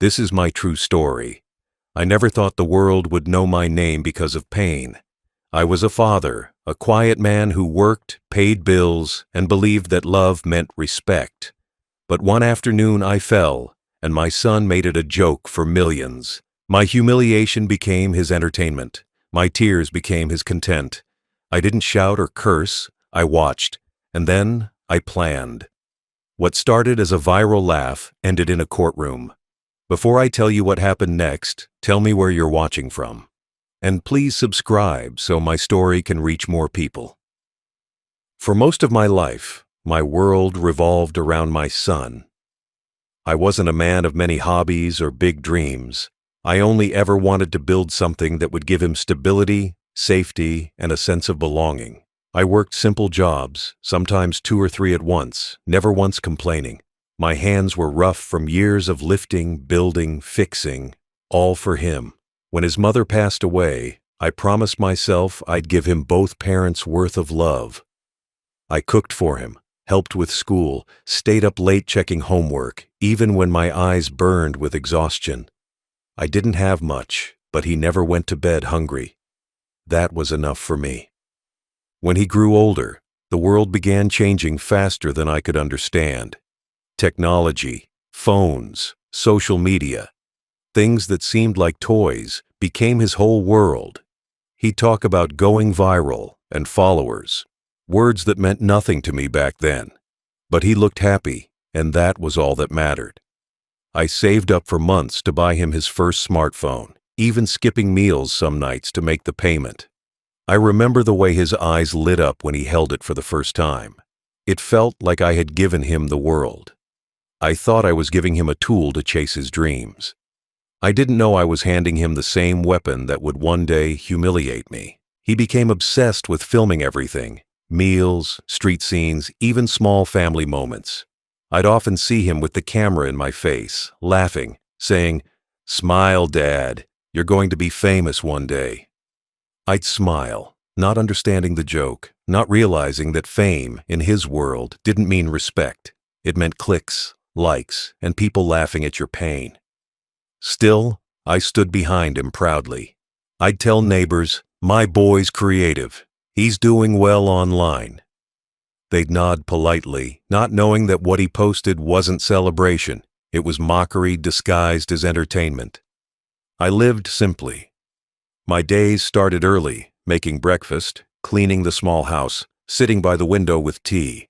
This is my true story. I never thought the world would know my name because of pain. I was a father, a quiet man who worked, paid bills, and believed that love meant respect. But one afternoon I fell, and my son made it a joke for millions. My humiliation became his entertainment. My tears became his content. I didn't shout or curse, I watched, and then I planned. What started as a viral laugh ended in a courtroom. Before I tell you what happened next, tell me where you're watching from. And please subscribe so my story can reach more people. For most of my life, my world revolved around my son. I wasn't a man of many hobbies or big dreams. I only ever wanted to build something that would give him stability, safety, and a sense of belonging. I worked simple jobs, sometimes 2 or 3 at once, never once complaining. My hands were rough from years of lifting, building, fixing, all for him. When his mother passed away, I promised myself I'd give him both parents' worth of love. I cooked for him, helped with school, stayed up late checking homework, even when my eyes burned with exhaustion. I didn't have much, but he never went to bed hungry. That was enough for me. When he grew older, the world began changing faster than I could understand. Technology, phones, social media, things that seemed like toys became his whole world. He'd talk about going viral and followers, words that meant nothing to me back then. But he looked happy, and that was all that mattered. I saved up for months to buy him his first smartphone, even skipping meals some nights to make the payment. I remember the way his eyes lit up when he held it for the first time. It felt like I had given him the world. I thought I was giving him a tool to chase his dreams. I didn't know I was handing him the same weapon that would one day humiliate me. He became obsessed with filming everything, meals, street scenes, even small family moments. I'd often see him with the camera in my face, laughing, saying, "Smile, Dad, you're going to be famous one day." I'd smile, not understanding the joke, not realizing that fame, in his world, didn't mean respect. It meant clicks, likes, and people laughing at your pain. Still, I stood behind him proudly. I'd tell neighbors, "My boy's creative. He's doing well online." They'd nod politely, not knowing that what he posted wasn't celebration. It was mockery disguised as entertainment. I lived simply. My days started early, making breakfast, cleaning the small house, sitting by the window with tea.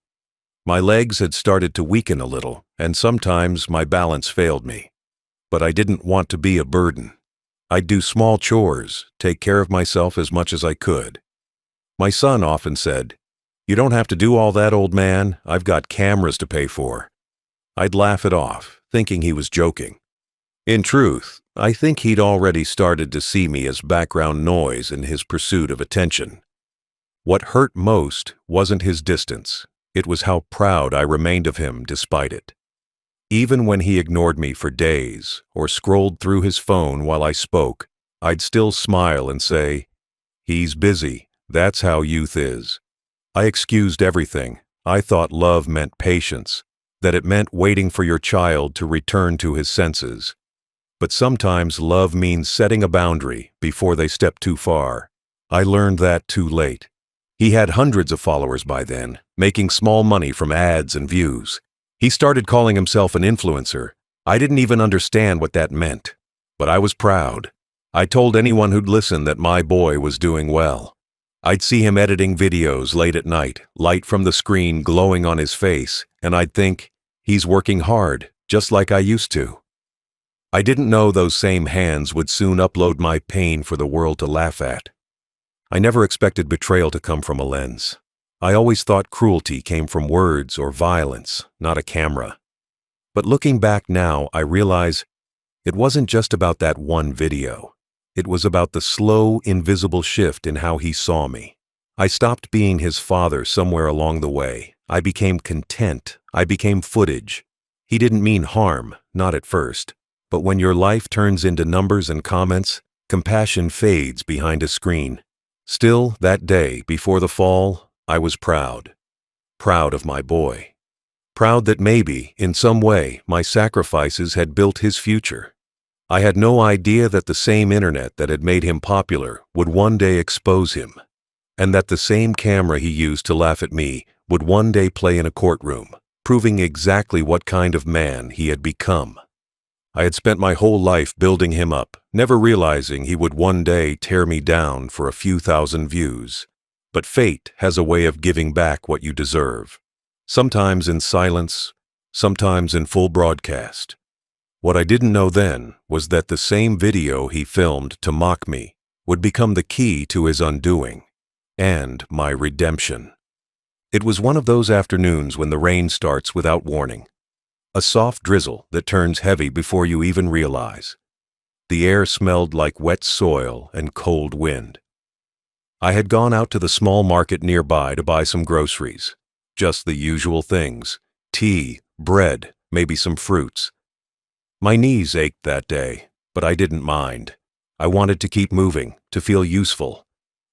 My legs had started to weaken a little, and sometimes my balance failed me. But I didn't want to be a burden. I'd do small chores, take care of myself as much as I could. My son often said, "You don't have to do all that, old man. I've got cameras to pay for." I'd laugh it off, thinking he was joking. In truth, I think he'd already started to see me as background noise in his pursuit of attention. What hurt most wasn't his distance. It was how proud I remained of him despite it. Even when he ignored me for days or scrolled through his phone while I spoke, I'd still smile and say, "He's busy. That's how youth is." I excused everything. I thought love meant patience, that it meant waiting for your child to return to his senses. But sometimes love means setting a boundary before they step too far. I learned that too late. He had hundreds of followers by then, making small money from ads and views. He started calling himself an influencer. I didn't even understand what that meant, but I was proud. I told anyone who'd listen that my boy was doing well. I'd see him editing videos late at night, light from the screen glowing on his face, and I'd think, he's working hard, just like I used to. I didn't know those same hands would soon upload my pain for the world to laugh at. I never expected betrayal to come from a lens. I always thought cruelty came from words or violence, not a camera. But looking back now, I realize it wasn't just about that one video. It was about the slow, invisible shift in how he saw me. I stopped being his father somewhere along the way. I became content. I became footage. He didn't mean harm, not at first. But when your life turns into numbers and comments, compassion fades behind a screen. Still, that day, before the fall, I was proud. Proud of my boy. Proud that maybe, in some way, my sacrifices had built his future. I had no idea that the same internet that had made him popular would one day expose him, and that the same camera he used to laugh at me would one day play in a courtroom, proving exactly what kind of man he had become. I had spent my whole life building him up, never realizing he would one day tear me down for a few thousand views. But fate has a way of giving back what you deserve, sometimes in silence, sometimes in full broadcast. What I didn't know then was that the same video he filmed to mock me would become the key to his undoing and my redemption. It was one of those afternoons when the rain starts without warning. A soft drizzle that turns heavy before you even realize. The air smelled like wet soil and cold wind. I had gone out to the small market nearby to buy some groceries. Just the usual things: tea, bread, maybe some fruits. My knees ached that day, but I didn't mind. I wanted to keep moving, to feel useful.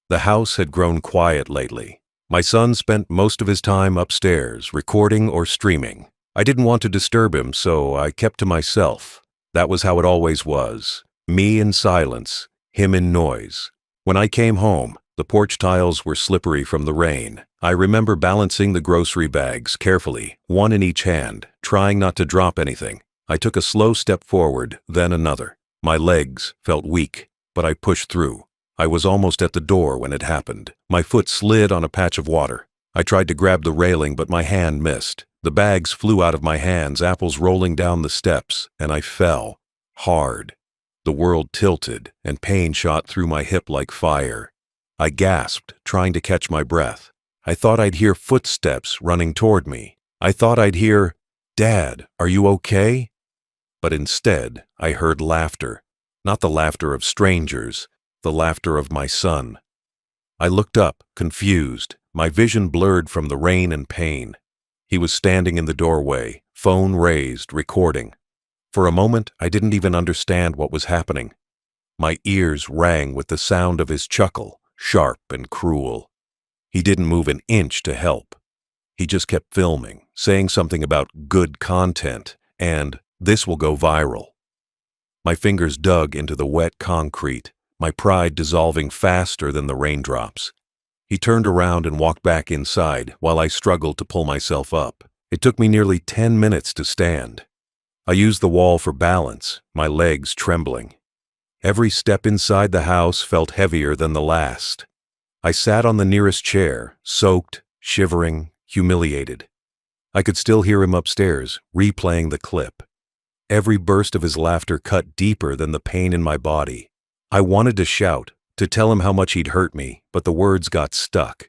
The house had grown quiet lately. My son spent most of his time upstairs, recording or streaming. I didn't want to disturb him, so I kept to myself. That was how it always was. Me in silence, him in noise. When I came home, the porch tiles were slippery from the rain. I remember balancing the grocery bags carefully, one in each hand, trying not to drop anything. I took a slow step forward, then another. My legs felt weak, but I pushed through. I was almost at the door when it happened. My foot slid on a patch of water. I tried to grab the railing, but my hand missed. The bags flew out of my hands, apples rolling down the steps, and I fell, hard. The world tilted, and pain shot through my hip like fire. I gasped, trying to catch my breath. I thought I'd hear footsteps running toward me. I thought I'd hear, "Dad, are you okay?" But instead, I heard laughter. Not the laughter of strangers, the laughter of my son. I looked up, confused, my vision blurred from the rain and pain. He was standing in the doorway, phone raised, recording. For a moment, I didn't even understand what was happening. My ears rang with the sound of his chuckle, sharp and cruel. He didn't move an inch to help. He just kept filming, saying something about good content and "this will go viral." My fingers dug into the wet concrete, my pride dissolving faster than the raindrops. He turned around and walked back inside while I struggled to pull myself up. It took me nearly 10 minutes to stand. I used the wall for balance, my legs trembling. Every step inside the house felt heavier than the last. I sat on the nearest chair, soaked, shivering, humiliated. I could still hear him upstairs, replaying the clip. Every burst of his laughter cut deeper than the pain in my body. I wanted to shout, to tell him how much he'd hurt me, but the words got stuck.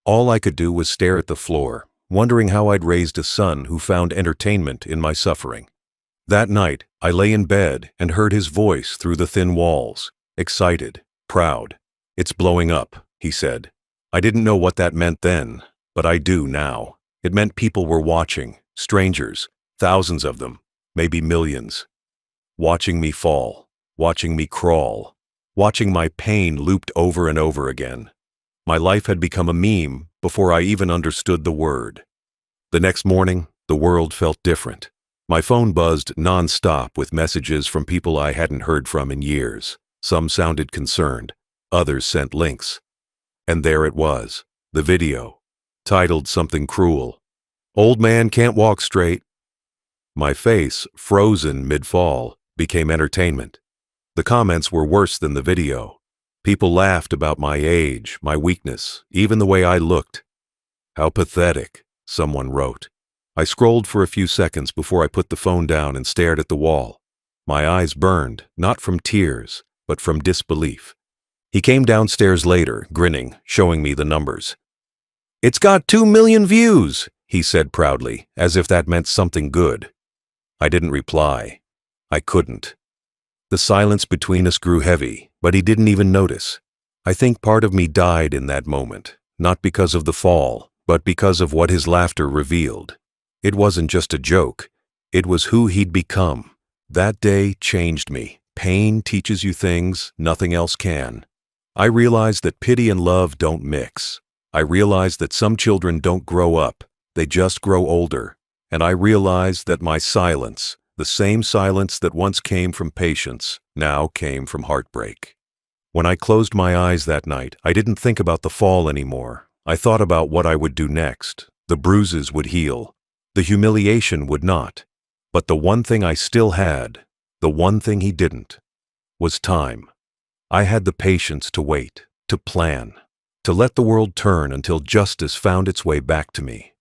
All I could do was stare at the floor, wondering how I'd raised a son who found entertainment in my suffering. That night, I lay in bed and heard his voice through the thin walls, excited, proud. "It's blowing up," he said. I didn't know what that meant then, but I do now. It meant people were watching, strangers, thousands of them, maybe millions. Watching me fall, watching me crawl, watching my pain looped over and over again. My life had become a meme before I even understood the word. The next morning, the world felt different. My phone buzzed nonstop with messages from people I hadn't heard from in years. Some sounded concerned, others sent links. And there it was, the video, titled something cruel. "Old man can't walk straight." My face, frozen mid-fall, became entertainment. The comments were worse than the video. People laughed about my age, my weakness, even the way I looked. "How pathetic," someone wrote. I scrolled for a few seconds before I put the phone down and stared at the wall. My eyes burned, not from tears, but from disbelief. He came downstairs later, grinning, showing me the numbers. "It's got 2 million views," he said proudly, as if that meant something good. I didn't reply. I couldn't. The silence between us grew heavy, but he didn't even notice. I think part of me died in that moment, not because of the fall, but because of what his laughter revealed. It wasn't just a joke. It was who he'd become. That day changed me. Pain teaches you things nothing else can. I realized that pity and love don't mix. I realized that some children don't grow up, they just grow older. And I realized that my silence, The same silence that once came from patience now came from heartbreak. When I closed my eyes that night, I didn't think about the fall anymore. I thought about what I would do next. The bruises would heal. The humiliation would not. But the one thing I still had, the one thing he didn't, was time. I had the patience to wait, to plan, to let the world turn until justice found its way back to me.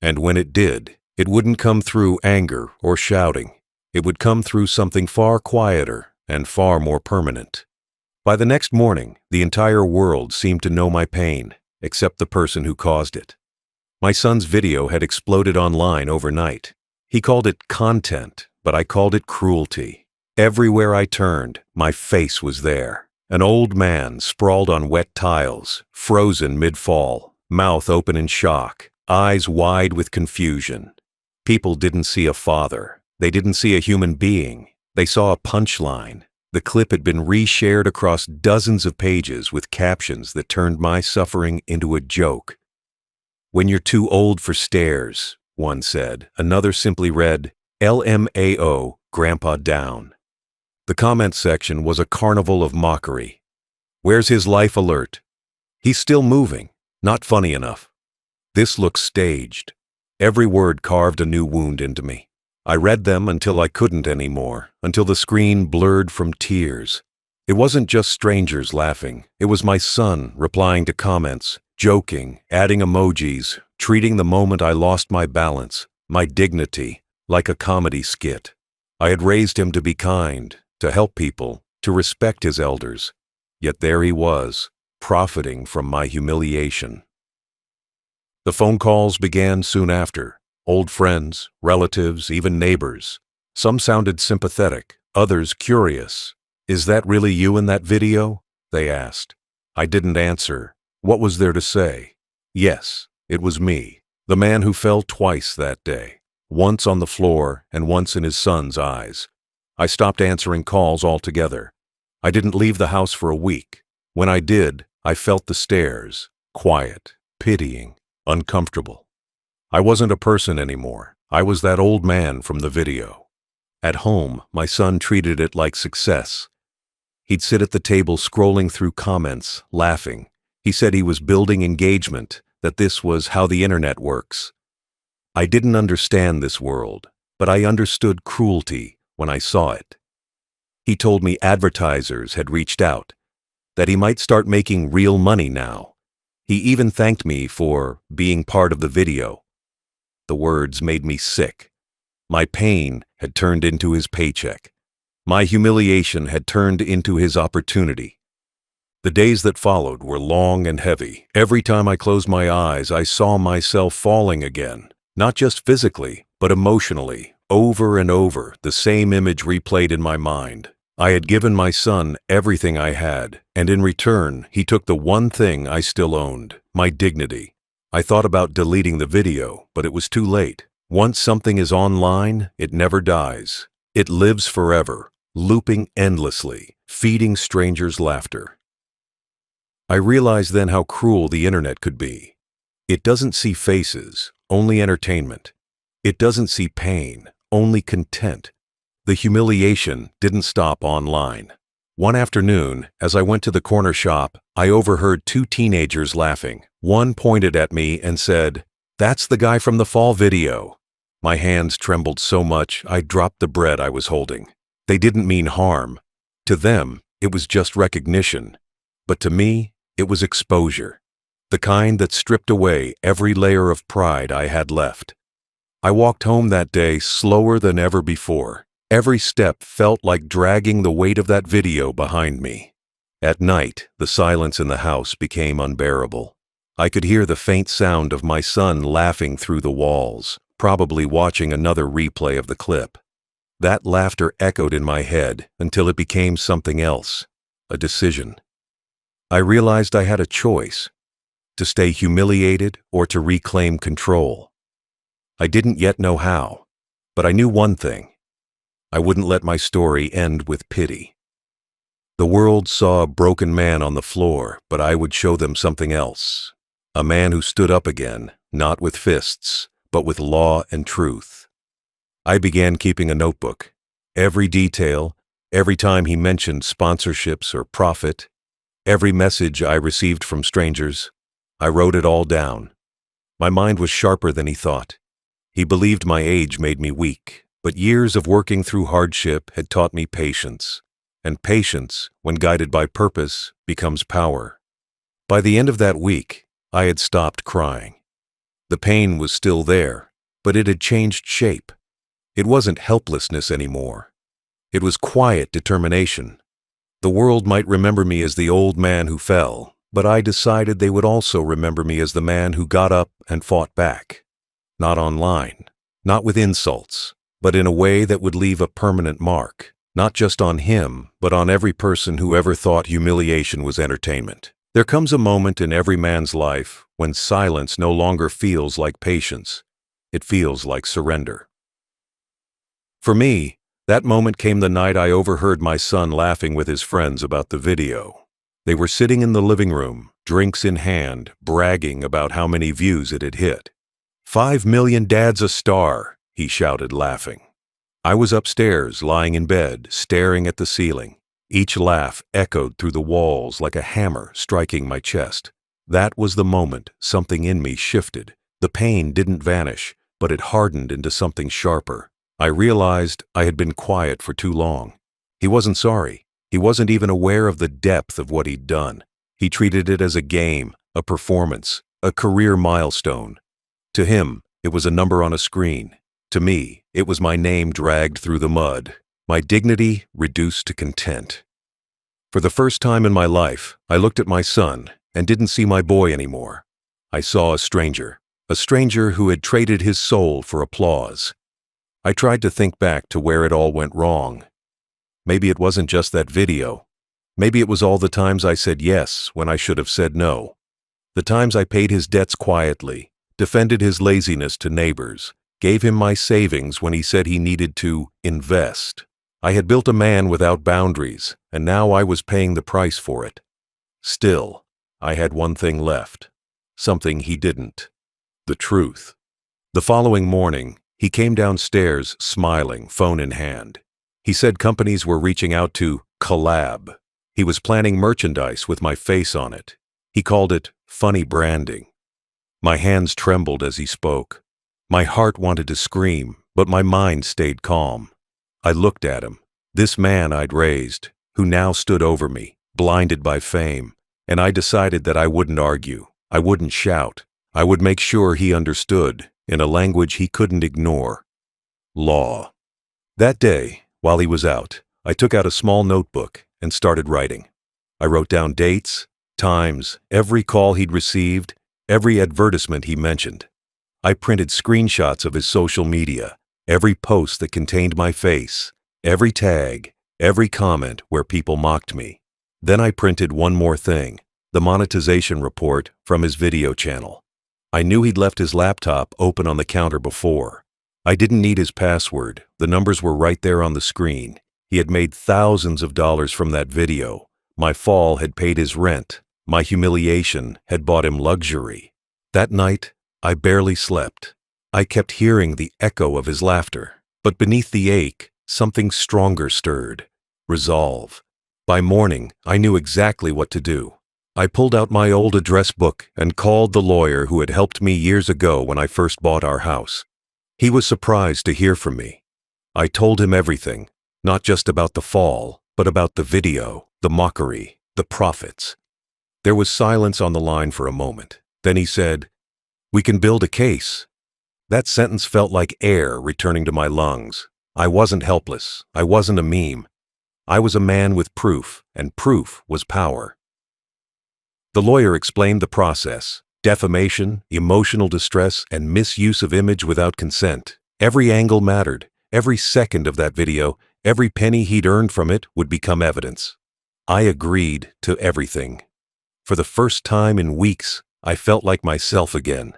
And when it did, it wouldn't come through anger or shouting. It would come through something far quieter and far more permanent. By the next morning, the entire world seemed to know my pain, except the person who caused it. My son's video had exploded online overnight. He called it content, but I called it cruelty. Everywhere I turned, my face was there. An old man sprawled on wet tiles, frozen mid-fall, mouth open in shock, eyes wide with confusion. People didn't see a father. They didn't see a human being. They saw a punchline. The clip had been reshared across dozens of pages with captions that turned my suffering into a joke. "When you're too old for stairs," one said. Another simply read, "LMAO, Grandpa down." The comment section was a carnival of mockery. "Where's his life alert? He's still moving. Not funny enough." "This looks staged." Every word carved a new wound into me. I read them until I couldn't anymore, until the screen blurred from tears. It wasn't just strangers laughing. It was my son replying to comments, joking, adding emojis, treating the moment I lost my balance, my dignity, like a comedy skit. I had raised him to be kind, to help people, to respect his elders. Yet there he was, profiting from my humiliation. The phone calls began soon after. Old friends, relatives, even neighbors. Some sounded sympathetic, others curious. "Is that really you in that video?" they asked. I didn't answer. What was there to say? Yes, it was me, the man who fell twice that day, once on the floor and once in his son's eyes. I stopped answering calls altogether. I didn't leave the house for a week. When I did, I felt the stares, quiet, pitying, uncomfortable. I wasn't a person anymore. I was that old man from the video. At home, my son treated it like success. He'd sit at the table scrolling through comments, laughing. He said he was building engagement, that this was how the internet works. I didn't understand this world, but I understood cruelty when I saw it. He told me advertisers had reached out, that he might start making real money now. He even thanked me for being part of the video. The words made me sick. My pain had turned into his paycheck. My humiliation had turned into his opportunity. The days that followed were long and heavy. Every time I closed my eyes, I saw myself falling again. Not just physically, but emotionally. Over and over, the same image replayed in my mind. I had given my son everything I had, and in return, he took the one thing I still owned, my dignity. I thought about deleting the video, but it was too late. Once something is online, it never dies. It lives forever, looping endlessly, feeding strangers' laughter. I realized then how cruel the internet could be. It doesn't see faces, only entertainment. It doesn't see pain, only content. The humiliation didn't stop online. One afternoon, as I went to the corner shop, I overheard two teenagers laughing. One pointed at me and said, "That's the guy from the fall video." My hands trembled so much I dropped the bread I was holding. They didn't mean harm. To them, it was just recognition. But to me, it was exposure. The kind that stripped away every layer of pride I had left. I walked home that day slower than ever before. Every step felt like dragging the weight of that video behind me. At night, the silence in the house became unbearable. I could hear the faint sound of my son laughing through the walls, probably watching another replay of the clip. That laughter echoed in my head until it became something else, a decision. I realized I had a choice, to stay humiliated or to reclaim control. I didn't yet know how, but I knew one thing. I wouldn't let my story end with pity. The world saw a broken man on the floor, but I would show them something else. A man who stood up again, not with fists, but with law and truth. I began keeping a notebook. Every detail, every time he mentioned sponsorships or profit, every message I received from strangers, I wrote it all down. My mind was sharper than he thought. He believed my age made me weak, but years of working through hardship had taught me patience. And patience, when guided by purpose, becomes power. By the end of that week, I had stopped crying. The pain was still there, but it had changed shape. It wasn't helplessness anymore. It was quiet determination. The world might remember me as the old man who fell, but I decided they would also remember me as the man who got up and fought back. Not online, not with insults, but in a way that would leave a permanent mark, not just on him, but on every person who ever thought humiliation was entertainment. There comes a moment in every man's life when silence no longer feels like patience. It feels like surrender. For me, that moment came the night I overheard my son laughing with his friends about the video. They were sitting in the living room, drinks in hand, bragging about how many views it had hit. 5 million dads a star, he shouted, laughing. I was upstairs, lying in bed, staring at the ceiling. Each laugh echoed through the walls like a hammer striking my chest. That was the moment something in me shifted. The pain didn't vanish, but it hardened into something sharper. I realized I had been quiet for too long. He wasn't sorry. He wasn't even aware of the depth of what he'd done. He treated it as a game, a performance, a career milestone. To him, it was a number on a screen. To me, it was my name dragged through the mud, my dignity reduced to contempt. For the first time in my life, I looked at my son and didn't see my boy anymore. I saw a stranger who had traded his soul for applause. I tried to think back to where it all went wrong. Maybe it wasn't just that video. Maybe it was all the times I said yes when I should have said no. The times I paid his debts quietly, defended his laziness to neighbors, gave him my savings when he said he needed to invest. I had built a man without boundaries, and now I was paying the price for it. Still, I had one thing left. Something he didn't. The truth. The following morning, he came downstairs smiling, phone in hand. He said companies were reaching out to collab. He was planning merchandise with my face on it. He called it funny branding. My hands trembled as he spoke. My heart wanted to scream, but my mind stayed calm. I looked at him, this man I'd raised, who now stood over me, blinded by fame, and I decided that I wouldn't argue. I wouldn't shout. I would make sure he understood, in a language he couldn't ignore. Law. That day, while he was out, I took out a small notebook and started writing. I wrote down dates, times, every call he'd received, every advertisement he mentioned. I printed screenshots of his social media, every post that contained my face, every tag, every comment where people mocked me. Then I printed one more thing, the monetization report from his video channel. I knew he'd left his laptop open on the counter before. I didn't need his password. The numbers were right there on the screen. He had made thousands of dollars from that video. My fall had paid his rent. My humiliation had bought him luxury. That night, I barely slept. I kept hearing the echo of his laughter. But beneath the ache, something stronger stirred. Resolve. By morning, I knew exactly what to do. I pulled out my old address book and called the lawyer who had helped me years ago when I first bought our house. He was surprised to hear from me. I told him everything, not just about the fall, but about the video, the mockery, the profits. There was silence on the line for a moment. Then he said, "We can build a case." That sentence felt like air returning to my lungs. I wasn't helpless. I wasn't a meme. I was a man with proof, and proof was power. The lawyer explained the process: defamation, emotional distress, and misuse of image without consent. Every angle mattered. Every second of that video, every penny he'd earned from it would become evidence. I agreed to everything. For the first time in weeks, I felt like myself again.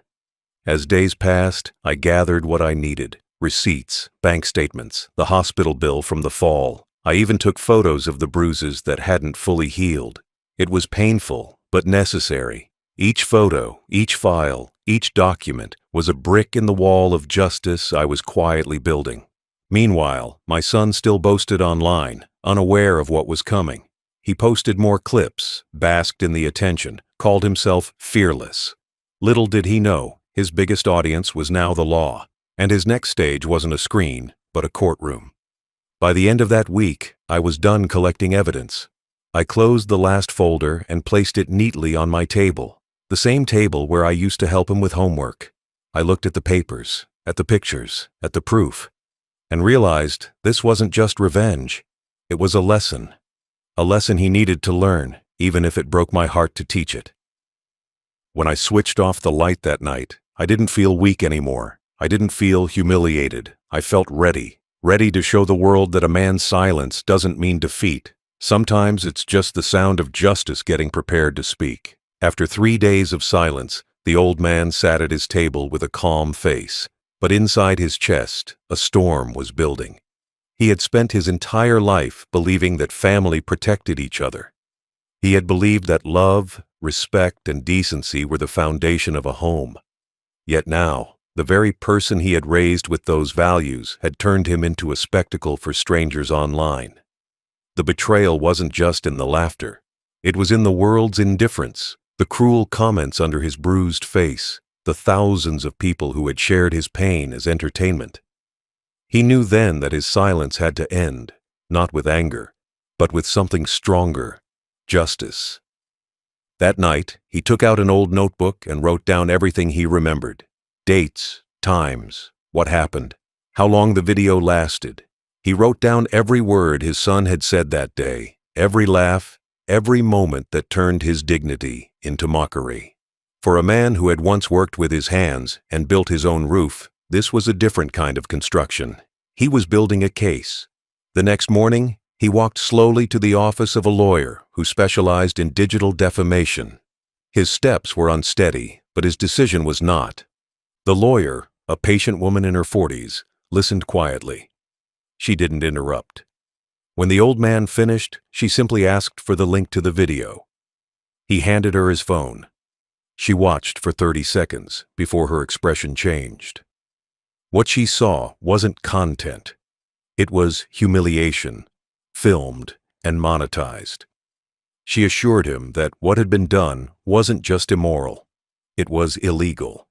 As days passed, I gathered what I needed: receipts, bank statements, the hospital bill from the fall. I even took photos of the bruises that hadn't fully healed. It was painful, but necessary. Each photo, each file, each document was a brick in the wall of justice I was quietly building. Meanwhile, my son still boasted online, unaware of what was coming. He posted more clips, basked in the attention, called himself fearless. Little did he know, his biggest audience was now the law, and his next stage wasn't a screen, but a courtroom. By the end of that week, I was done collecting evidence. I closed the last folder and placed it neatly on my table, the same table where I used to help him with homework. I looked at the papers, at the pictures, at the proof, and realized this wasn't just revenge. It was a lesson he needed to learn, even if it broke my heart to teach it. When I switched off the light that night, I didn't feel weak anymore. I didn't feel humiliated. I felt ready to show the world that a man's silence doesn't mean defeat. Sometimes it's just the sound of justice getting prepared to speak. After 3 days of silence, the old man sat at his table with a calm face, but inside his chest, a storm was building. He had spent his entire life believing that family protected each other. He had believed that love, respect, and decency were the foundation of a home. Yet now, the very person he had raised with those values had turned him into a spectacle for strangers online. The betrayal wasn't just in the laughter. It was in the world's indifference, the cruel comments under his bruised face, the thousands of people who had shared his pain as entertainment. He knew then that his silence had to end, not with anger, but with something stronger, justice. That night, he took out an old notebook and wrote down everything he remembered. Dates, times, what happened, how long the video lasted. He wrote down every word his son had said that day, every laugh, every moment that turned his dignity into mockery. For a man who had once worked with his hands and built his own roof, this was a different kind of construction. He was building a case. The next morning, he walked slowly to the office of a lawyer who specialized in digital defamation. His steps were unsteady, but his decision was not. The lawyer, a patient woman in her 40s, listened quietly. She didn't interrupt. When the old man finished, she simply asked for the link to the video. He handed her his phone. She watched for 30 seconds before her expression changed. What she saw wasn't content. It was humiliation, filmed and monetized. She assured him that what had been done wasn't just immoral. It was illegal.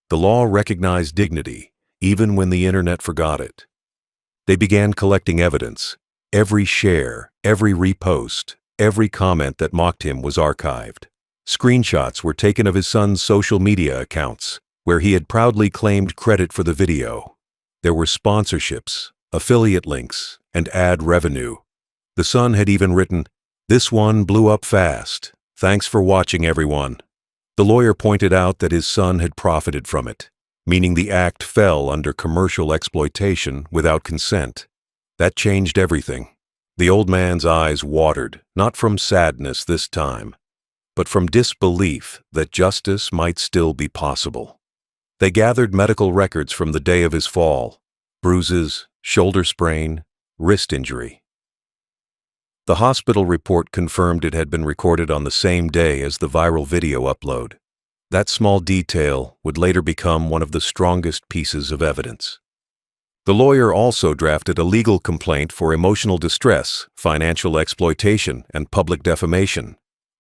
The law recognized dignity, even when the internet forgot it. They began collecting evidence. Every share, every repost, every comment that mocked him was archived. Screenshots were taken of his son's social media accounts, where he had proudly claimed credit for the video. There were sponsorships, affiliate links, and ad revenue. The son had even written, "This one blew up fast. Thanks for watching, everyone." The lawyer pointed out that his son had profited from it, meaning the act fell under commercial exploitation without consent. That changed everything. The old man's eyes watered, not from sadness this time, but from disbelief that justice might still be possible. They gathered medical records from the day of his fall: bruises, shoulder sprain, wrist injury. The hospital report confirmed it had been recorded on the same day as the viral video upload. That small detail would later become one of the strongest pieces of evidence. The lawyer also drafted a legal complaint for emotional distress, financial exploitation, and public defamation.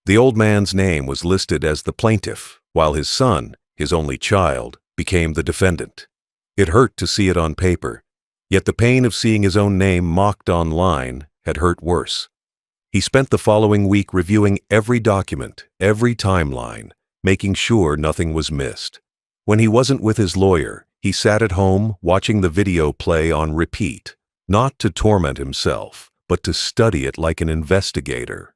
The old man's name was listed as the plaintiff, while his son, his only child, became the defendant. It hurt to see it on paper, yet the pain of seeing his own name mocked online had hurt worse. He spent the following week reviewing every document, every timeline, making sure nothing was missed. When he wasn't with his lawyer, he sat at home watching the video play on repeat, not to torment himself, but to study it like an investigator.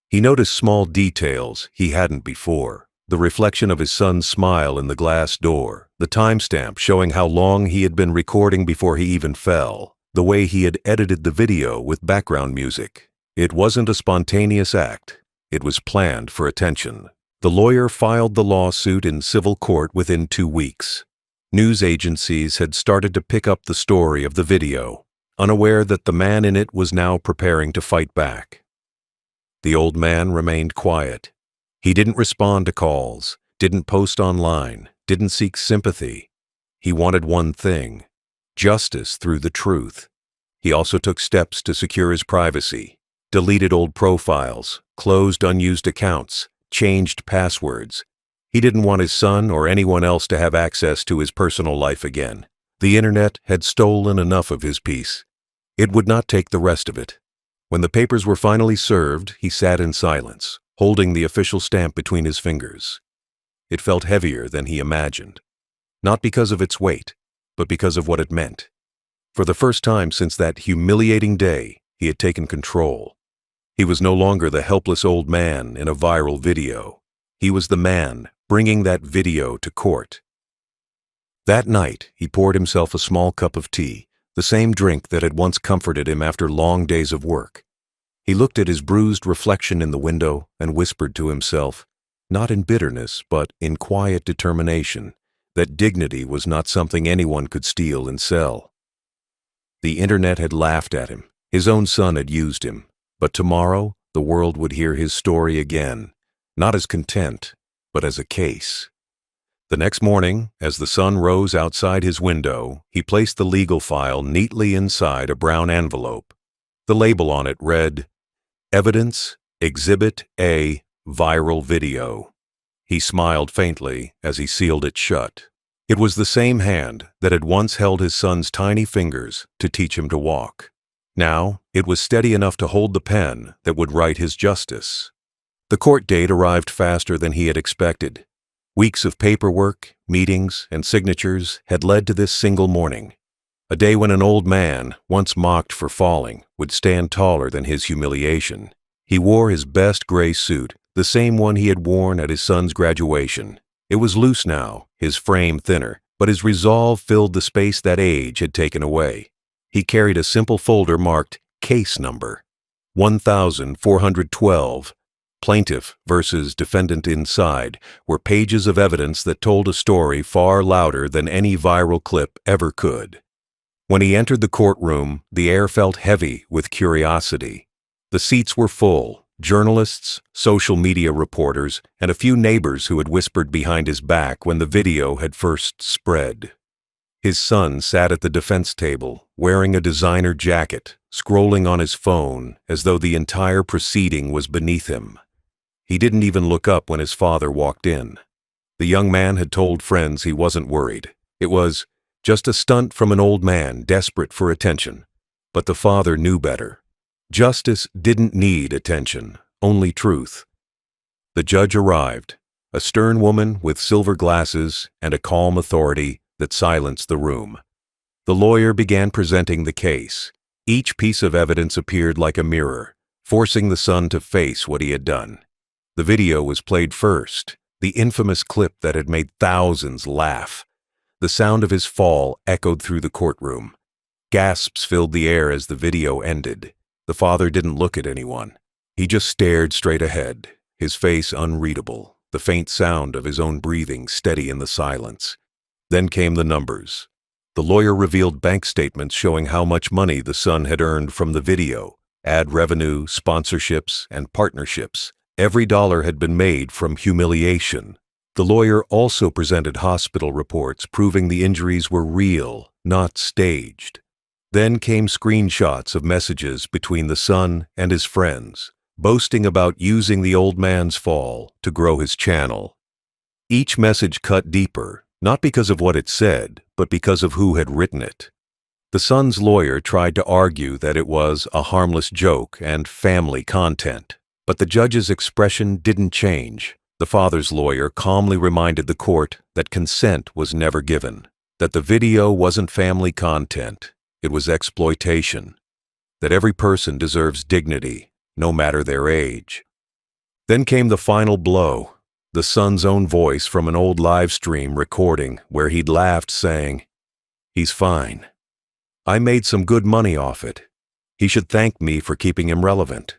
He noticed small details he hadn't before: the reflection of his son's smile in the glass door, the timestamp showing how long he had been recording before he even fell, the way he had edited the video with background music. It wasn't a spontaneous act. It was planned for attention. The lawyer filed the lawsuit in civil court within 2 weeks. News agencies had started to pick up the story of the video, unaware that the man in it was now preparing to fight back. The old man remained quiet. He didn't respond to calls, didn't post online, didn't seek sympathy. He wanted one thing: justice through the truth. He also took steps to secure his privacy, deleted old profiles, closed unused accounts, changed passwords. He didn't want his son or anyone else to have access to his personal life again. The internet had stolen enough of his peace. It would not take the rest of it. When the papers were finally served, he sat in silence, holding the official stamp between his fingers. It felt heavier than he imagined, not because of its weight, but because of what it meant. For the first time since that humiliating day, he had taken control. He was no longer the helpless old man in a viral video. He was the man bringing that video to court. That night, he poured himself a small cup of tea, the same drink that had once comforted him after long days of work. He looked at his bruised reflection in the window and whispered to himself, not in bitterness, but in quiet determination, that dignity was not something anyone could steal and sell. The internet had laughed at him. His own son had used him. But tomorrow, the world would hear his story again, not as content, but as a case. The next morning, as the sun rose outside his window, he placed the legal file neatly inside a brown envelope. The label on it read, Evidence, Exhibit A, Viral Video. He smiled faintly as he sealed it shut. It was the same hand that had once held his son's tiny fingers to teach him to walk. Now, it was steady enough to hold the pen that would write his justice. The court date arrived faster than he had expected. Weeks of paperwork, meetings, and signatures had led to this single morning. A day when an old man, once mocked for falling, would stand taller than his humiliation. He wore his best gray suit, the same one he had worn at his son's graduation. It was loose now, his frame thinner, but his resolve filled the space that age had taken away. He carried a simple folder marked Case Number 1412. Plaintiff versus defendant inside were pages of evidence that told a story far louder than any viral clip ever could. When he entered the courtroom, the air felt heavy with curiosity. The seats were full, journalists, social media reporters, and a few neighbors who had whispered behind his back when the video had first spread. His son sat at the defense table, wearing a designer jacket, scrolling on his phone as though the entire proceeding was beneath him. He didn't even look up when his father walked in. The young man had told friends he wasn't worried. It was just a stunt from an old man desperate for attention. But the father knew better. Justice didn't need attention, only truth. The judge arrived, a stern woman with silver glasses and a calm authority that silenced the room. The lawyer began presenting the case. Each piece of evidence appeared like a mirror, forcing the son to face what he had done. The video was played first, the infamous clip that had made thousands laugh. The sound of his fall echoed through the courtroom. Gasps filled the air as the video ended. The father didn't look at anyone. He just stared straight ahead, his face unreadable, the faint sound of his own breathing steady in the silence. Then came the numbers. The lawyer revealed bank statements showing how much money the son had earned from the video, ad revenue, sponsorships, and partnerships. Every dollar had been made from humiliation. The lawyer also presented hospital reports proving the injuries were real, not staged. Then came screenshots of messages between the son and his friends, boasting about using the old man's fall to grow his channel. Each message cut deeper, not because of what it said, but because of who had written it. The son's lawyer tried to argue that it was a harmless joke and family content, but the judge's expression didn't change. The father's lawyer calmly reminded the court that consent was never given, that the video wasn't family content, it was exploitation, that every person deserves dignity, no matter their age. Then came the final blow. The son's own voice from an old live stream recording where he'd laughed saying, "He's fine. I made some good money off it. He should thank me for keeping him relevant."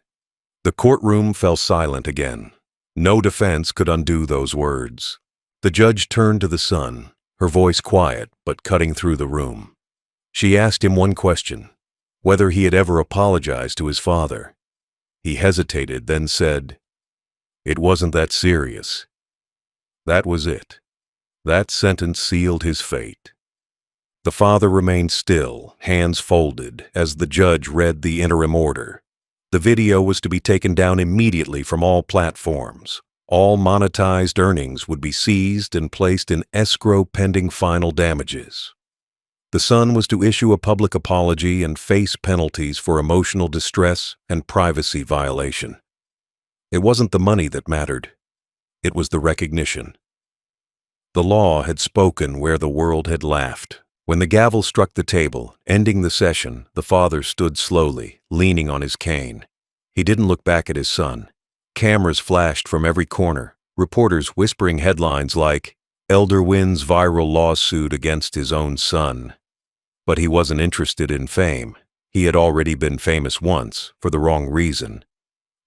The courtroom fell silent again. No defense could undo those words. The judge turned to the son, her voice quiet but cutting through the room. She asked him one question, whether he had ever apologized to his father. He hesitated, then said, "It wasn't that serious." That was it. That sentence sealed his fate. The father remained still, hands folded, as the judge read the interim order. The video was to be taken down immediately from all platforms. All monetized earnings would be seized and placed in escrow pending final damages. The son was to issue a public apology and face penalties for emotional distress and privacy violation. It wasn't the money that mattered. It was the recognition. The law had spoken where the world had laughed. When the gavel struck the table, ending the session, the father stood slowly, leaning on his cane. He didn't look back at his son. Cameras flashed from every corner, reporters whispering headlines like, "Elder wins viral lawsuit against his own son." But he wasn't interested in fame. He had already been famous once, for the wrong reason.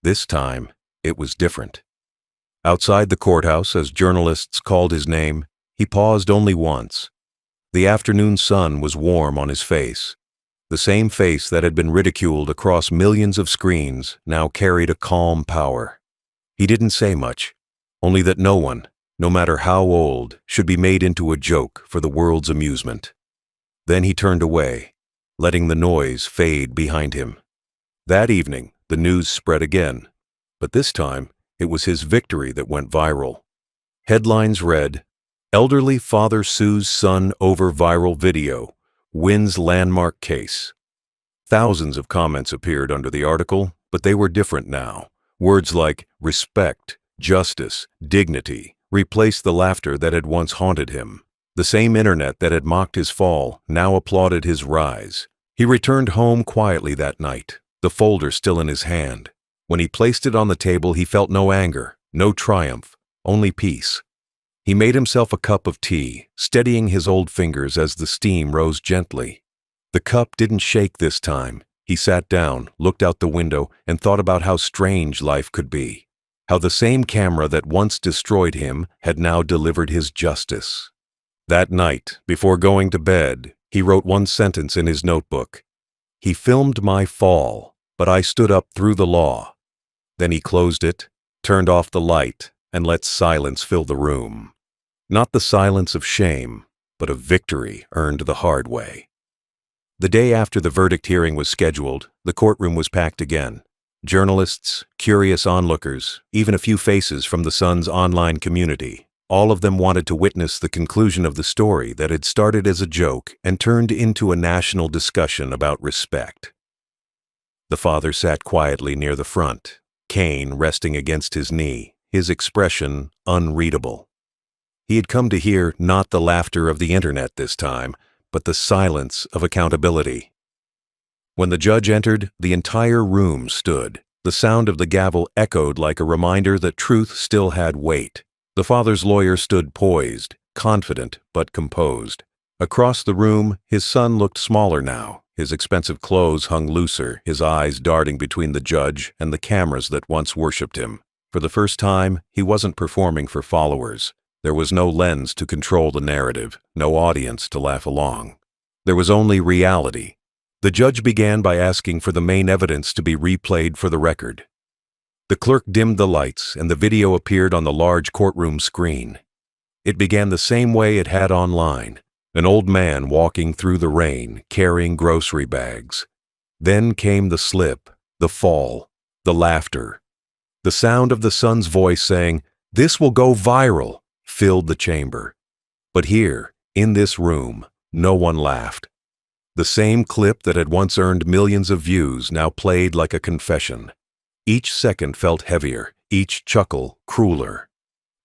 This time, it was different. Outside the courthouse, as journalists called his name, he paused only once. The afternoon sun was warm on his face. The same face that had been ridiculed across millions of screens now carried a calm power. He didn't say much, only that no one, no matter how old, should be made into a joke for the world's amusement. Then he turned away, letting the noise fade behind him. That evening, the news spread again, but this time, it was his victory that went viral. Headlines read, "Elderly father sues son over viral video, wins landmark case." Thousands of comments appeared under the article, but they were different now. Words like respect, justice, dignity replaced the laughter that had once haunted him. The same internet that had mocked his fall now applauded his rise. He returned home quietly that night, the folder still in his hand. When he placed it on the table, he felt no anger, no triumph, only peace. He made himself a cup of tea, steadying his old fingers as the steam rose gently. The cup didn't shake this time. He sat down, looked out the window, and thought about how strange life could be. How the same camera that once destroyed him had now delivered his justice. That night, before going to bed, he wrote one sentence in his notebook. "He filmed my fall, but I stood up through the law." Then he closed it, turned off the light, and let silence fill the room. Not the silence of shame, but of victory earned the hard way. The day after the verdict hearing was scheduled, the courtroom was packed again. Journalists, curious onlookers, even a few faces from the son's online community. All of them wanted to witness the conclusion of the story that had started as a joke and turned into a national discussion about respect. The father sat quietly near the front, cane resting against his knee, his expression unreadable. He had come to hear not the laughter of the internet this time, but the silence of accountability. When the judge entered, the entire room stood. The sound of the gavel echoed like a reminder that truth still had weight. The father's lawyer stood poised, confident but composed. Across the room, his son looked smaller now. His expensive clothes hung looser, his eyes darting between the judge and the cameras that once worshipped him. For the first time, he wasn't performing for followers. There was no lens to control the narrative, no audience to laugh along. There was only reality. The judge began by asking for the main evidence to be replayed for the record. The clerk dimmed the lights, and the video appeared on the large courtroom screen. It began the same way it had online, an old man walking through the rain, carrying grocery bags. Then came the slip, the fall, the laughter. The sound of the son's voice saying, "This will go viral," filled the chamber. But here, in this room, no one laughed. The same clip that had once earned millions of views now played like a confession. Each second felt heavier, each chuckle crueler.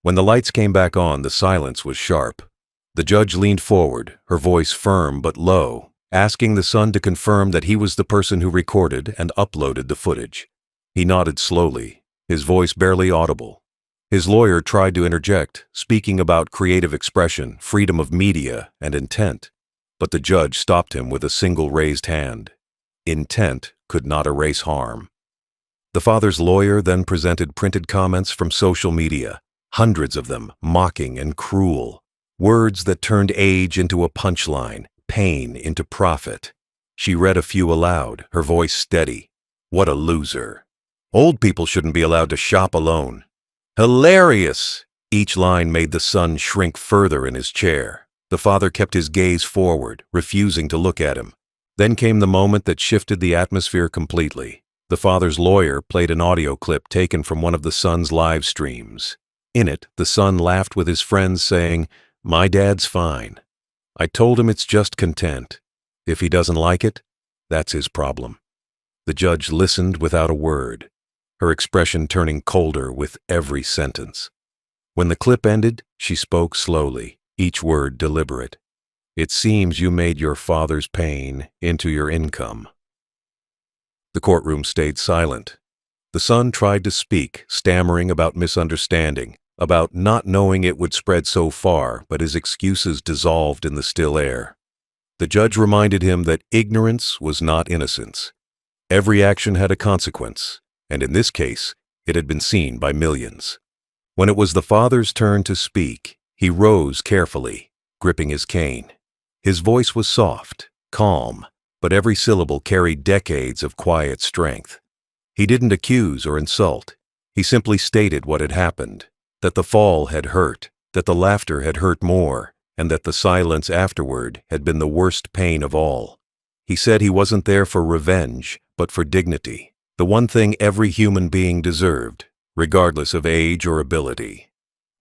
When the lights came back on, the silence was sharp. The judge leaned forward, her voice firm but low, asking the son to confirm that he was the person who recorded and uploaded the footage. He nodded slowly, his voice barely audible. His lawyer tried to interject, speaking about creative expression, freedom of media, and intent. But the judge stopped him with a single raised hand. Intent could not erase harm. The father's lawyer then presented printed comments from social media, hundreds of them, mocking and cruel. Words that turned age into a punchline, pain into profit. She read a few aloud, her voice steady. "What a loser. Old people shouldn't be allowed to shop alone. Hilarious!" Each line made the son shrink further in his chair. The father kept his gaze forward, refusing to look at him. Then came the moment that shifted the atmosphere completely. The father's lawyer played an audio clip taken from one of the son's live streams. In it, the son laughed with his friends, saying, "My dad's fine. I told him it's just content. If he doesn't like it, that's his problem." The judge listened without a word, her expression turning colder with every sentence. When the clip ended, she spoke slowly, each word deliberate. "It seems you made your father's pain into your income." The courtroom stayed silent. The son tried to speak, stammering about misunderstanding, about not knowing it would spread so far, but his excuses dissolved in the still air. The judge reminded him that ignorance was not innocence. Every action had a consequence, and in this case, it had been seen by millions. When it was the father's turn to speak, he rose carefully, gripping his cane. His voice was soft, calm, but every syllable carried decades of quiet strength. He didn't accuse or insult. He simply stated what had happened, that the fall had hurt, that the laughter had hurt more, and that the silence afterward had been the worst pain of all. He said he wasn't there for revenge, but for dignity, the one thing every human being deserved, regardless of age or ability.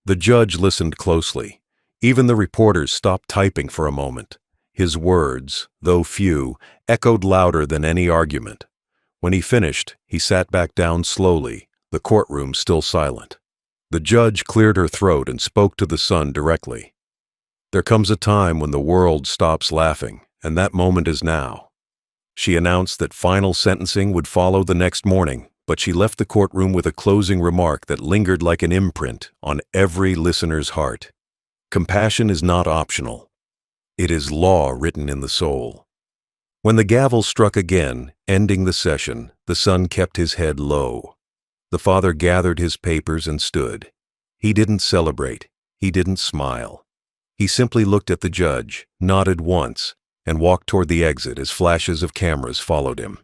The judge listened closely. Even the reporters stopped typing for a moment. His words, though few, echoed louder than any argument. When he finished, he sat back down slowly, the courtroom still silent. The judge cleared her throat and spoke to the son directly. "There comes a time when the world stops laughing, and that moment is now." She announced that final sentencing would follow the next morning, but she left the courtroom with a closing remark that lingered like an imprint on every listener's heart. Compassion is not optional. It is law written in the soul. When the gavel struck again, ending the session, the son kept his head low. The father gathered his papers and stood. He didn't celebrate. He didn't smile. He simply looked at the judge, nodded once, and walked toward the exit as flashes of cameras followed him.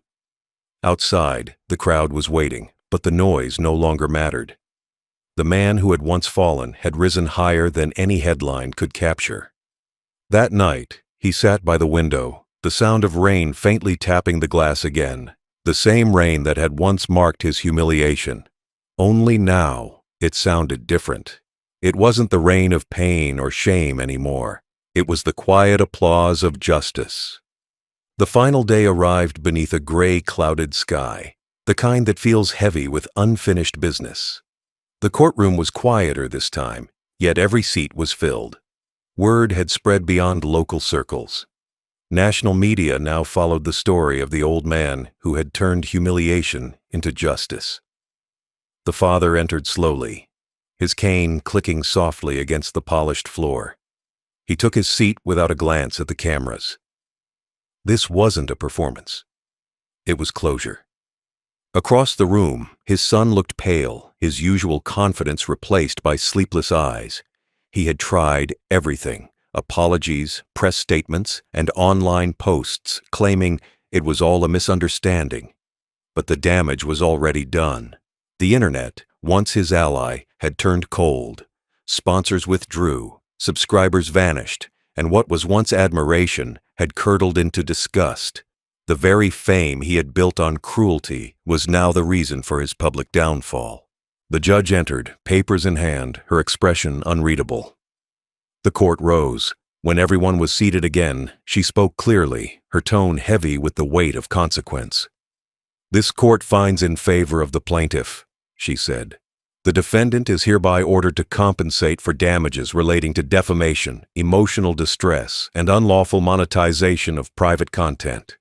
Outside, the crowd was waiting, but the noise no longer mattered. The man who had once fallen had risen higher than any headline could capture. That night, he sat by the window, the sound of rain faintly tapping the glass again, the same rain that had once marked his humiliation. Only now, it sounded different. It wasn't the rain of pain or shame anymore. It was the quiet applause of justice. The final day arrived beneath a gray, clouded sky, the kind that feels heavy with unfinished business. The courtroom was quieter this time, yet every seat was filled. Word had spread beyond local circles. National media now followed the story of the old man who had turned humiliation into justice. The father entered slowly, his cane clicking softly against the polished floor. He took his seat without a glance at the cameras. This wasn't a performance. It was closure. Across the room, his son looked pale, his usual confidence replaced by sleepless eyes. He had tried everything, apologies, press statements, and online posts claiming it was all a misunderstanding. But the damage was already done. The internet, once his ally, had turned cold. Sponsors withdrew, subscribers vanished, and what was once admiration had curdled into disgust. The very fame he had built on cruelty was now the reason for his public downfall. The judge entered, papers in hand, her expression unreadable. The court rose. When everyone was seated again, she spoke clearly, her tone heavy with the weight of consequence. "This court finds in favor of the plaintiff," she said. "The defendant is hereby ordered to compensate for damages relating to defamation, emotional distress, and unlawful monetization of private content."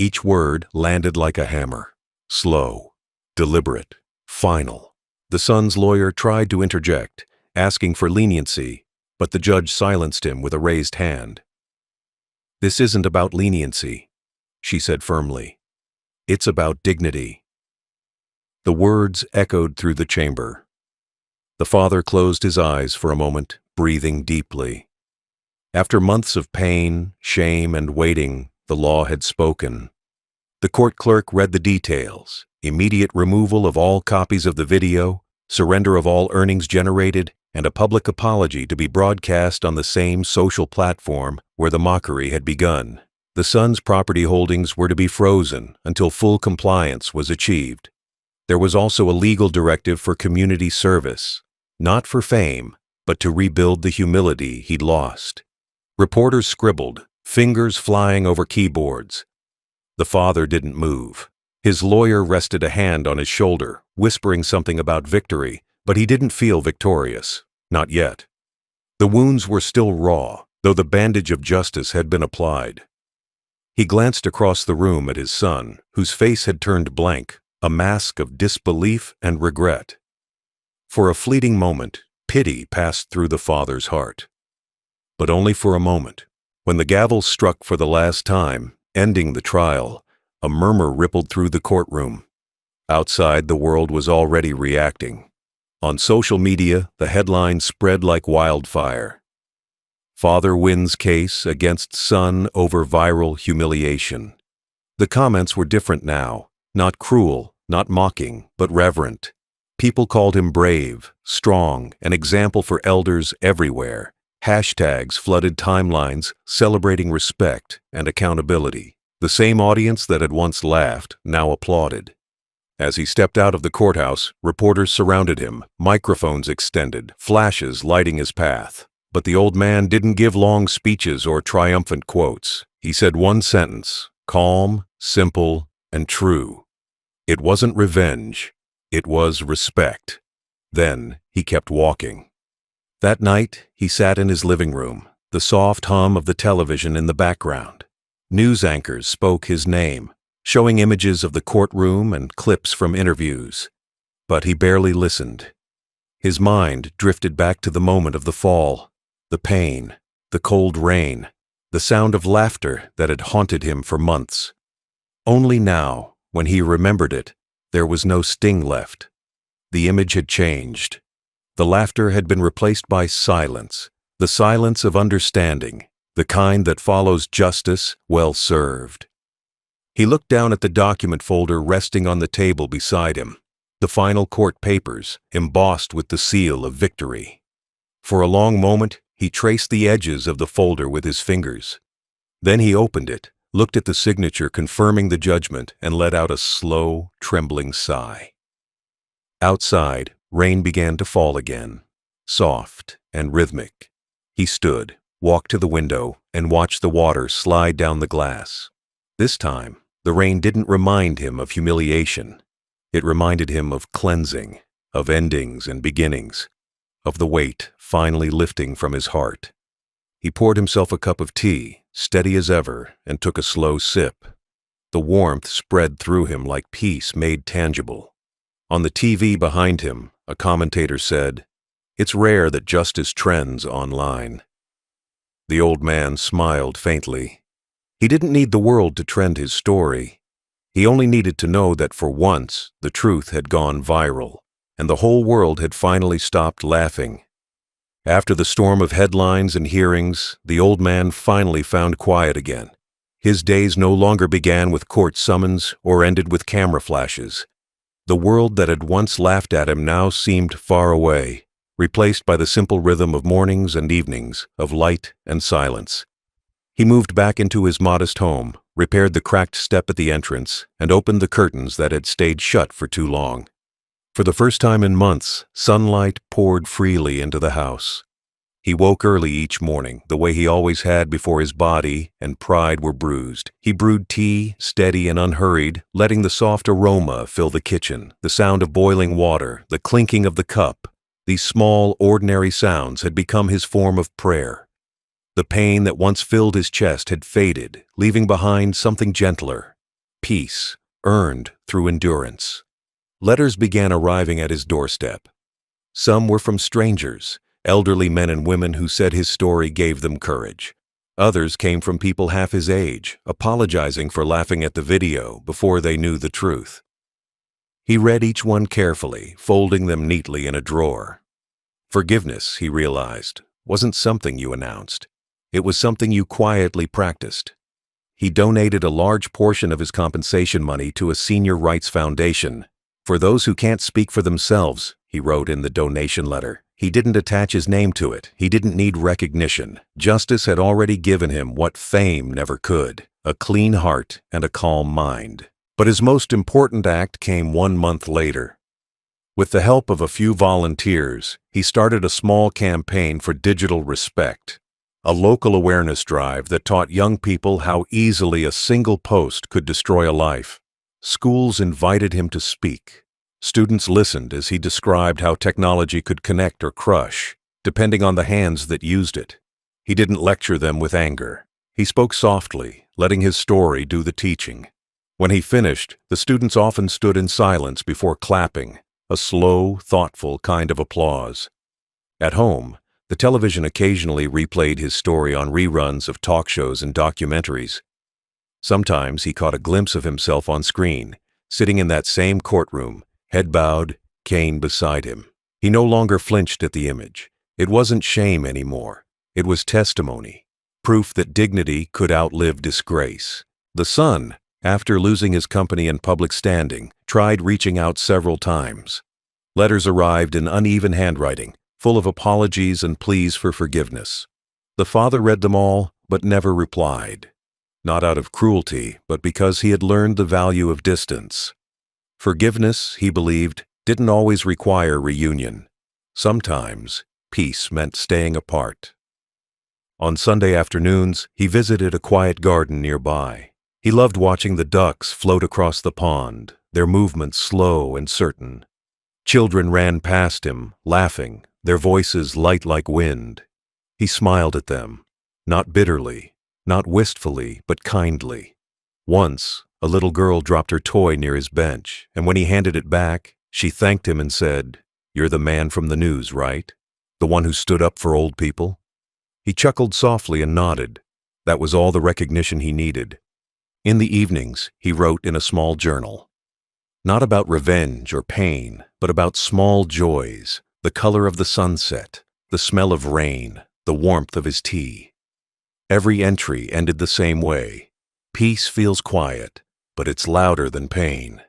Each word landed like a hammer, slow, deliberate, final. The son's lawyer tried to interject, asking for leniency, but the judge silenced him with a raised hand. "This isn't about leniency," she said firmly. "It's about dignity." The words echoed through the chamber. The father closed his eyes for a moment, breathing deeply. After months of pain, shame, and waiting, the law had spoken. The court clerk read the details: immediate removal of all copies of the video, surrender of all earnings generated, and a public apology to be broadcast on the same social platform where the mockery had begun. The son's property holdings were to be frozen until full compliance was achieved. There was also a legal directive for community service, not for fame, but to rebuild the humility he'd lost. Reporters scribbled, fingers flying over keyboards. The father didn't move. His lawyer rested a hand on his shoulder, whispering something about victory, but he didn't feel victorious. Not yet. The wounds were still raw, though the bandage of justice had been applied. He glanced across the room at his son, whose face had turned blank, a mask of disbelief and regret. For a fleeting moment, pity passed through the father's heart. But only for a moment. When the gavel struck for the last time, ending the trial, a murmur rippled through the courtroom. Outside, the world was already reacting. On social media, the headlines spread like wildfire. Father wins case against son over viral humiliation. The comments were different now, not cruel, not mocking, but reverent. People called him brave, strong, an example for elders everywhere. Hashtags flooded timelines celebrating respect and accountability. The same audience that had once laughed now applauded. As he stepped out of the courthouse, reporters surrounded him, microphones extended, flashes lighting his path. But the old man didn't give long speeches or triumphant quotes. He said one sentence, calm, simple, and true. It wasn't revenge. It was respect. Then he kept walking. That night, he sat in his living room, the soft hum of the television in the background. News anchors spoke his name, showing images of the courtroom and clips from interviews. But he barely listened. His mind drifted back to the moment of the fall, the pain, the cold rain, the sound of laughter that had haunted him for months. Only now, when he remembered it, there was no sting left. The image had changed. The laughter had been replaced by silence, the silence of understanding, the kind that follows justice well served. He looked down at the document folder resting on the table beside him, the final court papers embossed with the seal of victory. For a long moment, he traced the edges of the folder with his fingers. Then he opened it, looked at the signature confirming the judgment, and let out a slow, trembling sigh. Outside, rain began to fall again, soft and rhythmic. He stood, walked to the window, and watched the water slide down the glass. This time, the rain didn't remind him of humiliation. It reminded him of cleansing, of endings and beginnings, of the weight finally lifting from his heart. He poured himself a cup of tea, steady as ever, and took a slow sip. The warmth spread through him like peace made tangible. On the TV behind him, a commentator said, "It's rare that justice trends online." The old man smiled faintly. He didn't need the world to trend his story. He only needed to know that for once, the truth had gone viral, and the whole world had finally stopped laughing. After the storm of headlines and hearings, the old man finally found quiet again. His days no longer began with court summons or ended with camera flashes. The world that had once laughed at him now seemed far away, replaced by the simple rhythm of mornings and evenings, of light and silence. He moved back into his modest home, repaired the cracked step at the entrance, and opened the curtains that had stayed shut for too long. For the first time in months, sunlight poured freely into the house. He woke early each morning, the way he always had before his body and pride were bruised. He brewed tea, steady and unhurried, letting the soft aroma fill the kitchen, the sound of boiling water, the clinking of the cup. These small, ordinary sounds had become his form of prayer. The pain that once filled his chest had faded, leaving behind something gentler, peace, earned through endurance. Letters began arriving at his doorstep. Some were from strangers, elderly men and women who said his story gave them courage. Others came from people half his age, apologizing for laughing at the video before they knew the truth. He read each one carefully, folding them neatly in a drawer. Forgiveness, he realized, wasn't something you announced. It was something you quietly practiced. He donated a large portion of his compensation money to a senior rights foundation. For those who can't speak for themselves, he wrote in the donation letter, He didn't attach his name to it. He didn't need recognition. Justice had already given him what fame never could: a clean heart and a calm mind. But his most important act came 1 month later. With the help of a few volunteers, he started a small campaign for digital respect, a local awareness drive that taught young people how easily a single post could destroy a life. Schools invited him to speak. Students listened as he described how technology could connect or crush, depending on the hands that used it. He didn't lecture them with anger. He spoke softly, letting his story do the teaching. When he finished, the students often stood in silence before clapping, a slow, thoughtful kind of applause. At home, the television occasionally replayed his story on reruns of talk shows and documentaries. Sometimes he caught a glimpse of himself on screen, sitting in that same courtroom, head bowed, cane beside him. He no longer flinched at the image. It wasn't shame anymore. It was testimony, proof that dignity could outlive disgrace. The son, after losing his company and public standing, tried reaching out several times. Letters arrived in uneven handwriting, full of apologies and pleas for forgiveness. The father read them all, but never replied. Not out of cruelty, but because he had learned the value of distance. Forgiveness, he believed, didn't always require reunion. Sometimes, peace meant staying apart. On Sunday afternoons, he visited a quiet garden nearby. He loved watching the ducks float across the pond, their movements slow and certain. Children ran past him, laughing, their voices light like wind. He smiled at them, not bitterly, not wistfully, but kindly. Once, a little girl dropped her toy near his bench, and when he handed it back, she thanked him and said, "You're the man from the news, right? The one who stood up for old people?" He chuckled softly and nodded. That was all the recognition he needed. In the evenings, he wrote in a small journal. Not about revenge or pain, but about small joys, the color of the sunset, the smell of rain, the warmth of his tea. Every entry ended the same way. Peace feels quiet, but it's louder than pain.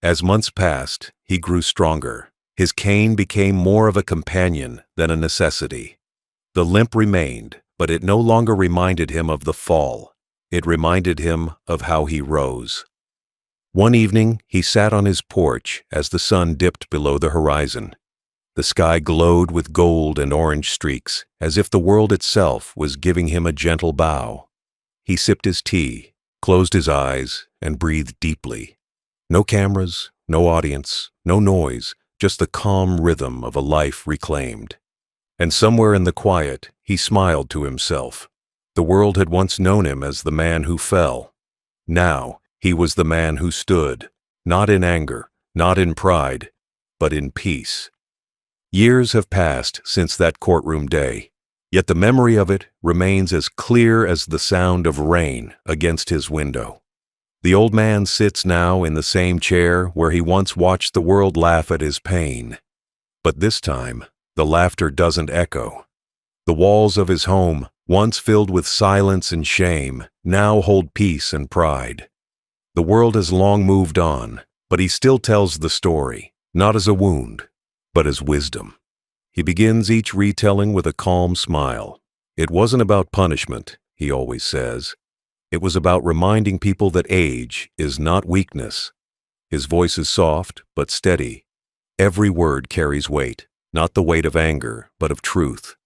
As months passed, he grew stronger. His cane became more of a companion than a necessity. The limp remained, but it no longer reminded him of the fall. It reminded him of how he rose. One evening, he sat on his porch as the sun dipped below the horizon. The sky glowed with gold and orange streaks, as if the world itself was giving him a gentle bow. He sipped his tea, closed his eyes, and breathed deeply. No cameras, no audience, no noise, just the calm rhythm of a life reclaimed. And somewhere in the quiet, he smiled to himself. The world had once known him as the man who fell. Now, he was the man who stood, not in anger, not in pride, but in peace. Years have passed since that courtroom day, yet the memory of it remains as clear as the sound of rain against his window. The old man sits now in the same chair where he once watched the world laugh at his pain. But this time, the laughter doesn't echo. The walls of his home, once filled with silence and shame, now hold peace and pride. The world has long moved on, but he still tells the story, not as a wound, but as wisdom. He begins each retelling with a calm smile. It wasn't about punishment, he always says. It was about reminding people that age is not weakness. His voice is soft, but steady. Every word carries weight, not the weight of anger, but of truth.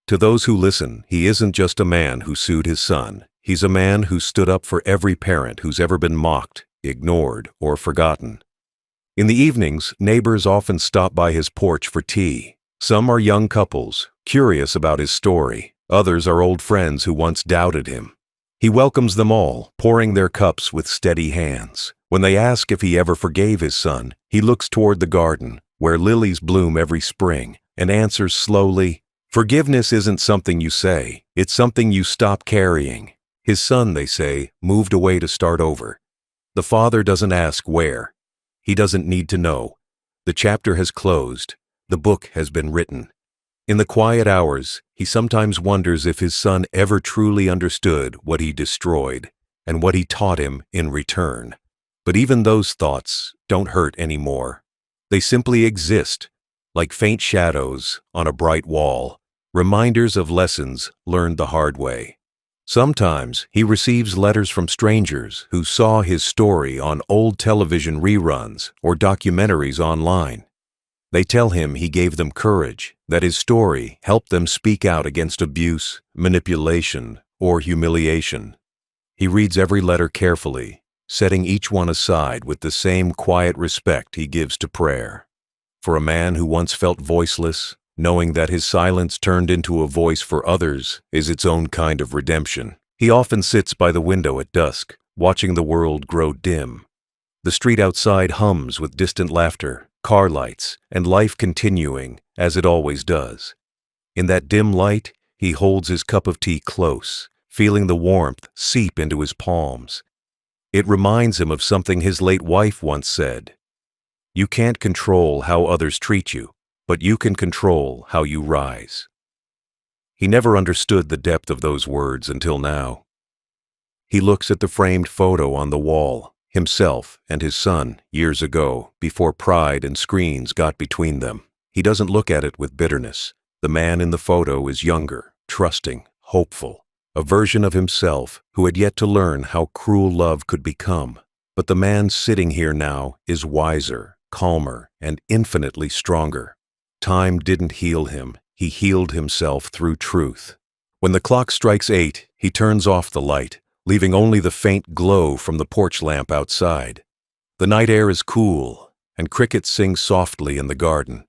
To those who listen, he isn't just a man who sued his son. He's a man who stood up for every parent who's ever been mocked, ignored, or forgotten. In the evenings, neighbors often stop by his porch for tea. Some are young couples, curious about his story. Others are old friends who once doubted him. He welcomes them all, pouring their cups with steady hands. When they ask if he ever forgave his son, he looks toward the garden, where lilies bloom every spring, and answers slowly, "Forgiveness isn't something you say, it's something you stop carrying." His son, they say, moved away to start over. The father doesn't ask where. He doesn't need to know. The chapter has closed. The book has been written. In the quiet hours, he sometimes wonders if his son ever truly understood what he destroyed and what he taught him in return. But even those thoughts don't hurt anymore. They simply exist, like faint shadows on a bright wall, reminders of lessons learned the hard way. Sometimes he receives letters from strangers who saw his story on old television reruns or documentaries online. They tell him he gave them courage, that his story helped them speak out against abuse, manipulation, or humiliation. He reads every letter carefully, setting each one aside with the same quiet respect he gives to prayer. For a man who once felt voiceless, knowing that his silence turned into a voice for others is its own kind of redemption. He often sits by the window at dusk, watching the world grow dim. The street outside hums with distant laughter, car lights, and life continuing as it always does. In that dim light, he holds his cup of tea close, feeling the warmth seep into his palms. It reminds him of something his late wife once said. "You can't control how others treat you, but you can control how you rise." He never understood the depth of those words until now. He looks at the framed photo on the wall, himself and his son, years ago, before pride and screens got between them. He doesn't look at it with bitterness. The man in the photo is younger, trusting, hopeful, a version of himself who had yet to learn how cruel love could become. But the man sitting here now is wiser, calmer, and infinitely stronger. Time didn't heal him. He healed himself through truth. When the clock strikes 8, he turns off the light, leaving only the faint glow from the porch lamp outside. The night air is cool, and crickets sing softly in the garden.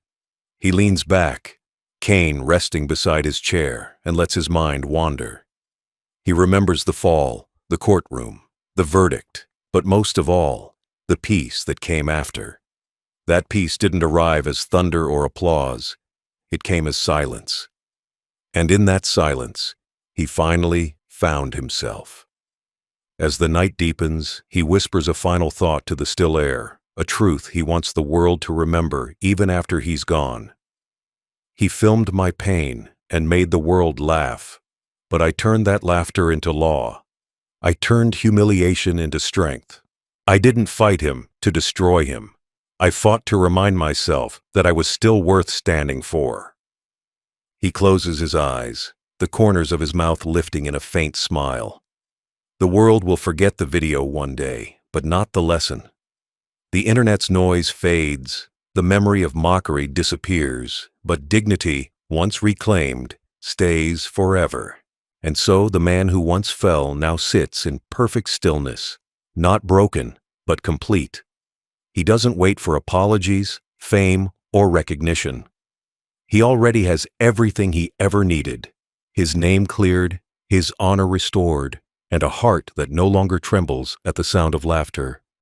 He leans back, Cain resting beside his chair, and lets his mind wander. He remembers the fall, the courtroom, the verdict, but most of all, the peace that came after. That peace didn't arrive as thunder or applause. It came as silence. And in that silence, he finally found himself. As the night deepens, he whispers a final thought to the still air, a truth he wants the world to remember even after he's gone. He filmed my pain and made the world laugh, but I turned that laughter into law. I turned humiliation into strength. I didn't fight him to destroy him. I fought to remind myself that I was still worth standing for. He closes his eyes, the corners of his mouth lifting in a faint smile. The world will forget the video one day, but not the lesson. The internet's noise fades, the memory of mockery disappears, but dignity, once reclaimed, stays forever. And so the man who once fell now sits in perfect stillness, not broken, but complete. He doesn't wait for apologies, fame, or recognition. He already has everything he ever needed: his name cleared, his honor restored, and a heart that no longer trembles at the sound of laughter.